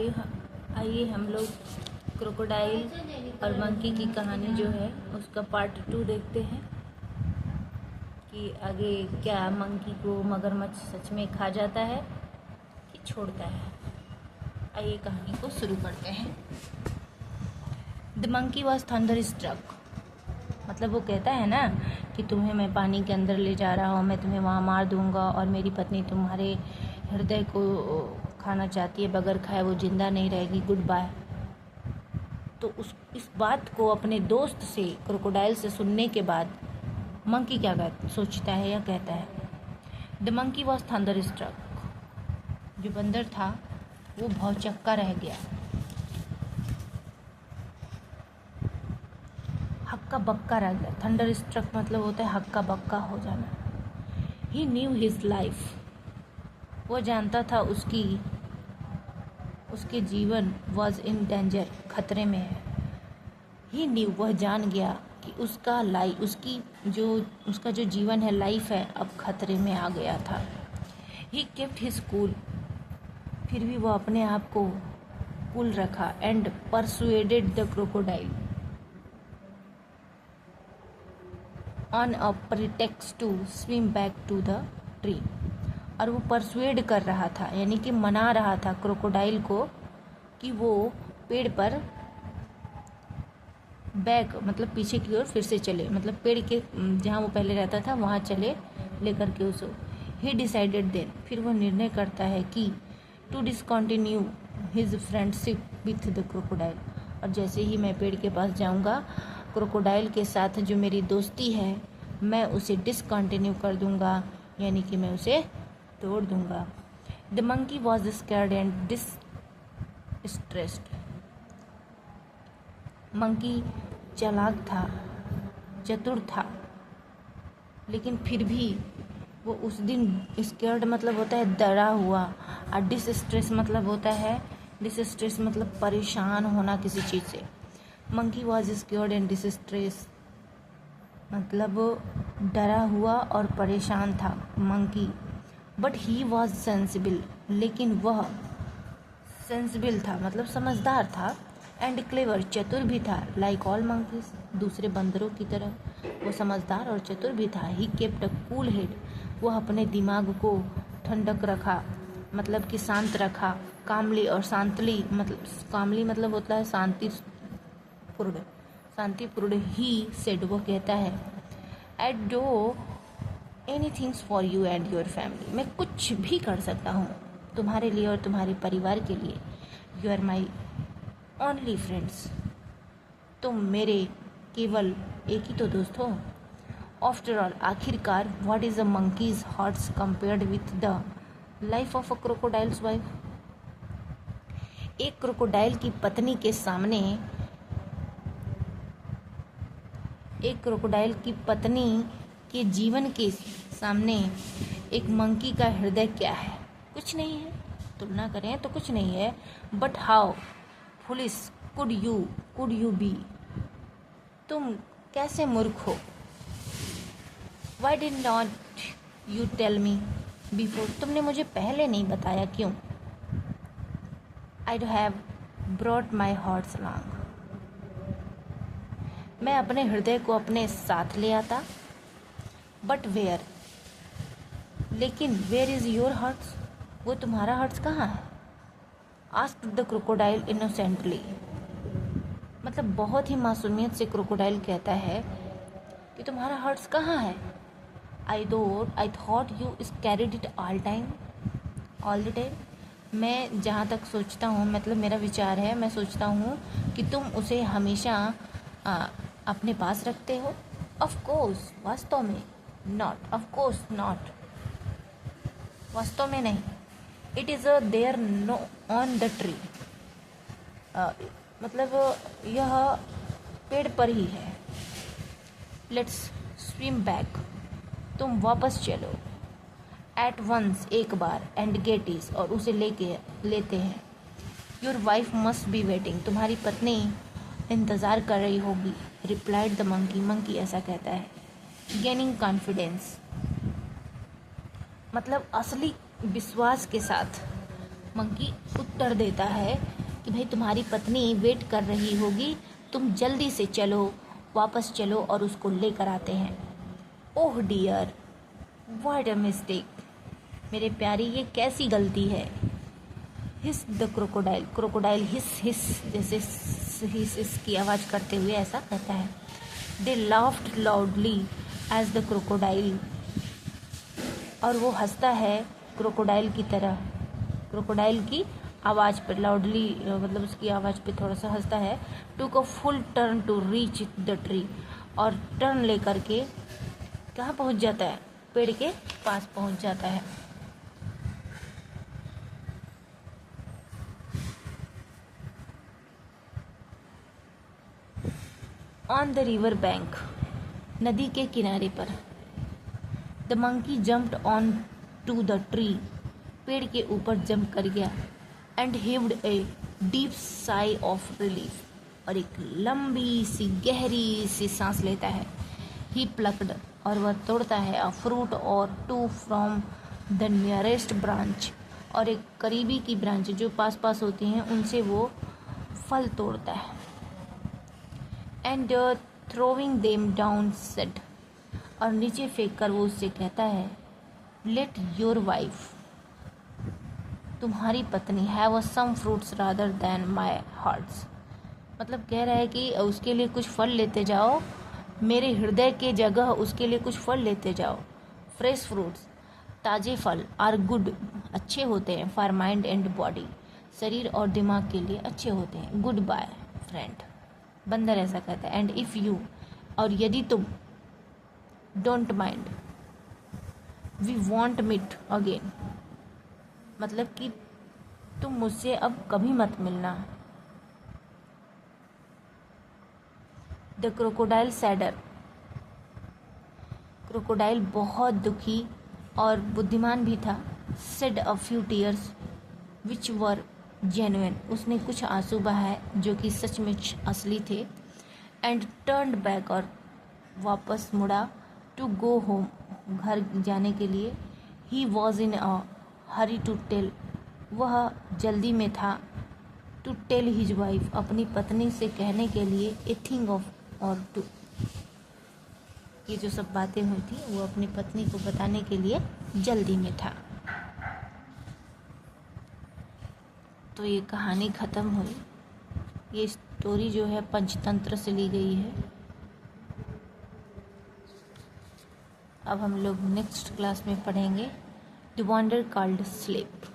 आइए हम लोग क्रोकोडाइल और मंकी की कहानी जो है उसका पार्ट 2 देखते हैं कि आगे क्या मंकी को मगरमच्छ सच में खा जाता है कि छोड़ता है। आइए कहानी को शुरू करते हैं। The monkey was thunderstruck, मतलब वो कहता है ना कि तुम्हें मैं पानी के अंदर ले जा रहा हूँ, मैं तुम्हें वहाँ मार दूँगा और मेरी पत्नी तुम्हारे हृदय को खाना चाहती है, बगैर खाए वो जिंदा नहीं रहेगी, गुड बाय। तो इस बात को अपने दोस्त से, क्रोकोडाइल से सुनने के बाद मंकी क्या सोचता है या कहता है। The monkey was thunderstruck, जो बंदर था वो भौचक्का रह गया, हक्का बक्का रह गया। थंडर स्ट्रक मतलब होता है हक्का बक्का हो जाना। ही न्यू हिज लाइफ, वो जानता था उसके जीवन वॉज इन डेंजर, खतरे में है। ही न्यू, वह जान गया कि उसका जो जीवन है, लाइफ है, अब खतरे में आ गया था। ही केप्ट हिज कूल, फिर भी वह अपने आप को कूल रखा। And persuaded the crocodile on a pretext to swim back to the tree. और वो परसुएड कर रहा था, यानी कि मना रहा था क्रोकोडाइल को कि वो पेड़ पर बैक मतलब पीछे की ओर फिर से चले, मतलब पेड़ के जहाँ वो पहले रहता था वहाँ चले लेकर के उसको। ही डिसाइडेड देन, फिर वो निर्णय करता है कि to discontinue his friendship with the crocodile, और जैसे ही मैं पेड़ के पास जाऊँगा, क्रोकोडाइल के साथ जो मेरी दोस्ती है मैं उसे डिसकंटिन्यू कर दूँगा, यानी कि मैं उसे तोड़ दूँगा। The monkey was scared and distressed, monkey चालाक था, चतुर था, लेकिन फिर भी वो उस दिन स्कैर्ड मतलब होता है डरा हुआ, और डिस्ट्रेस मतलब परेशान होना किसी चीज़ से। Monkey was scared and distress मतलब डरा हुआ और परेशान था monkey. But he was sensible, लेकिन वह सेंसिबल था मतलब समझदार था। एंड क्लेवर, चतुर भी था। लाइक ऑल मंकीज, दूसरे बंदरों की तरह वो समझदार और चतुर भी था। He kept a cool head, वह अपने दिमाग को ठंडक रखा, मतलब कि शांत रखा। कामली और शांतली, मतलब कामली मतलब होता है शांतिपूर्ण। ही सेड, वो कहता है, I do anythings for you and your family, मैं कुछ भी कर सकता हूँ तुम्हारे लिए और तुम्हारे परिवार के लिए। You are my only friends, तुम मेरे केवल एक ही तो दोस्त हो। आफ्टर ऑल, आखिरकार, what is a monkey's hearts compared with the life of a crocodile's wife. एक क्रोकोडाइल की पत्नी के सामने, एक क्रोकोडाइल की पत्नी के जीवन के सामने एक मंकी का हृदय क्या है? कुछ नहीं है। तुलना करें तो कुछ नहीं है। But how foolish could you be, तुम कैसे मूर्ख हो। Why did not you tell me before, तुमने मुझे पहले नहीं बताया, क्यों। I have brought my hearts along, मैं अपने हृदय को अपने साथ ले आता। बट वेयर, लेकिन वेयर इज योर हार्ट्स, वो तुम्हारा हार्ट्स कहाँ है। आस्क्ड द क्रोकोडाइल इनोसेंटली, मतलब बहुत ही मासूमियत से क्रोकोडाइल कहता है कि तुम्हारा हार्ट्स कहाँ है। I thought you carried it all the time, मैं जहाँ तक सोचता हूँ, मतलब मेरा विचार है, मैं सोचता हूँ कि तुम उसे हमेशा अपने पास रखते हो। ऑफ कोर्स, वास्तव में। नॉट, ऑफ कोर्स नॉट, वास्तव में नहीं। It is there no on the tree, मतलब यह पेड़ पर ही है। लेट्स स्विम बैक, तुम वापस चलो। एट वंस, एक बार। एंड गेट इज, और उसे लेते हैं। Your wife must be waiting, तुम्हारी पत्नी इंतज़ार कर रही होगी। रिप्लाइड द मंकी ऐसा कहता है। गेनिंग कॉन्फिडेंस, मतलब असली विश्वास के साथ, मंकी उत्तर देता है कि भाई तुम्हारी पत्नी वेट कर रही होगी, तुम जल्दी से चलो, वापस चलो और उसको लेकर आते हैं। Oh dear, what a mistake, मेरे प्यारी ये कैसी गलती है। Hiss the crocodile, crocodile hiss hiss जैसे हिस हिस की आवाज़ करते हुए ऐसा कहता है। They laughed loudly as the crocodile, और वो हंसता है क्रोकोडाइल की तरह, क्रोकोडाइल की आवाज़ पर लाउडली, मतलब उसकी आवाज़ पे थोड़ा सा हंसता है। Took a full turn to reach the tree, और टर्न लेकर के कहाँ पहुँच जाता है, पेड़ के पास पहुँच जाता है। ऑन द रिवर बैंक, नदी के किनारे पर। The monkey jumped on to the tree, पेड़ के ऊपर जंप कर गया। And heaved a deep sigh of relief, और एक लंबी सी गहरी सी सांस लेता है। ही प्लक्ड, और वह तोड़ता है अ फ्रूट और to from the nearest branch, और एक करीबी की ब्रांच जो पास पास होती हैं उनसे वो फल तोड़ता है। And throwing them down said, और नीचे फेंक कर वो उससे कहता है, लेट योर वाइफ, तुम्हारी पत्नी, have a some fruits rather than my hearts, मतलब कह रहा है कि उसके लिए कुछ फल लेते जाओ, मेरे हृदय के जगह उसके लिए कुछ फल लेते जाओ। फ्रेश फ्रूट्स, ताज़े फल, आर गुड, अच्छे होते हैं, फॉर माइंड एंड बॉडी, शरीर और दिमाग के लिए अच्छे होते हैं। गुड बाय फ्रेंड, बंदर ऐसा कहता है। एंड इफ़ यू, और यदि तुम, don't mind, we won't meet again, मतलब कि तुम मुझसे अब कभी मत मिलना। द क्रोकोडाइल सैडर, क्रोकोडाइल बहुत दुखी और बुद्धिमान भी था। Said a few tears which were genuine, उसने कुछ आंसू बहाए जो कि सचमुच असली थे। एंड टर्न्ड बैक, और वापस मुड़ा। टू गो होम, घर जाने के लिए। He was in a hurry to tell, वह जल्दी में था। टू टेल हिज वाइफ, अपनी पत्नी से कहने के लिए। ए थिंग ऑफ, और टू, ये जो सब बातें हुई थी वो अपनी पत्नी को बताने के लिए जल्दी में था। तो ये कहानी ख़त्म हुई। ये स्टोरी जो है पंचतंत्र से ली गई है। अब हम लोग नेक्स्ट क्लास में पढ़ेंगे द वंडर कॉल्ड स्लीप।